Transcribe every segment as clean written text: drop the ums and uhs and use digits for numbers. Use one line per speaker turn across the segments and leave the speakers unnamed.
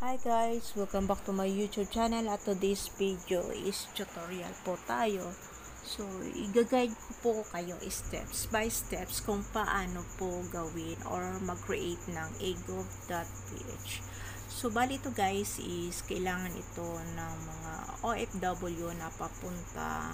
Hi guys! Welcome back to my YouTube channel at today's video is tutorial po tayo. So, i-guide ko po kayo steps by steps kung paano po gawin or mag-create ng agov.ph. So, bali ito guys is kailangan ito ng mga OFW na papunta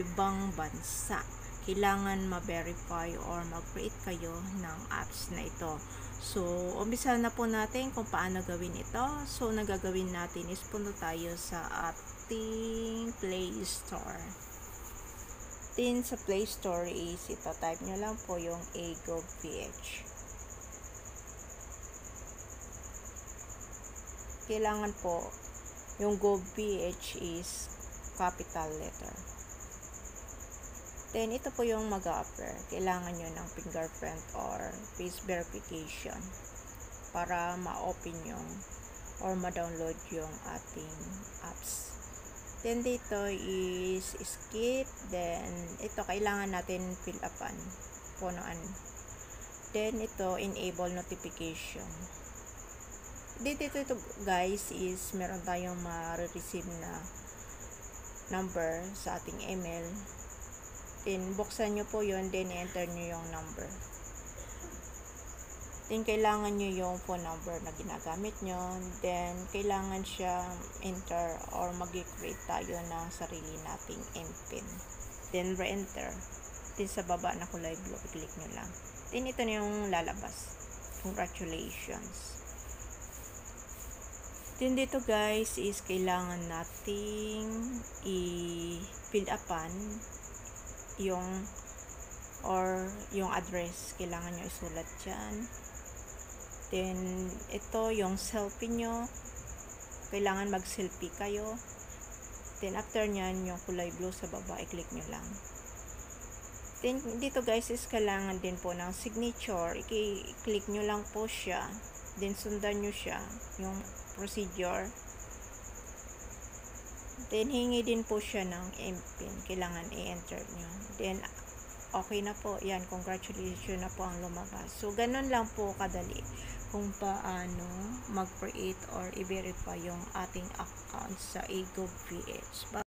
ibang bansa. Kailangan ma-verify or mag-create kayo ng apps na ito. So, umpisa na po natin kung paano gawin ito. So, nagagawin natin is punta tayo sa ating Play Store. Then, sa Play Store is ito, type nyo lang po yung agov.ph. Kailangan po, yung gov.ph is capital letter. Then, ito po yung mag-a-appear. Kailangan nyo ng fingerprint or face verification para ma-open yung or ma-download yung ating apps. Then, dito is skip. Then, ito kailangan natin fill upan. Punuan. Then, ito enable notification. Dito guys is meron tayong ma-receive na number sa ating email. Then, buksan nyo po yun, then enter nyo yung number. Then, kailangan nyo yung phone number na ginagamit nyo. Then, kailangan siya enter or mag-create tayo ng sarili nating MPIN. Then, re-enter. Then, sa baba na kulay blue, i-click nyo lang. Then, ito na yung lalabas. Congratulations. Then, dito guys is kailangan nating i-fill upan yung address. Kailangan nyo isulat dyan. Then, ito yung selfie nyo. Kailangan mag-selfie kayo. Then, after nyan, yung kulay blue sa baba, i-click nyo lang. Then, dito guys is kailangan din po ng signature. I-click nyo lang po siya. Then, sundan nyo siya. Yung procedure. Then, hingi din po siya ng MPIN. Kailangan i-enter nyo. Then, okay na po. Yan, congratulations na po ang lumabas. So, ganun lang po kadali kung paano mag-create or i-verify yung ating account sa agov.ph.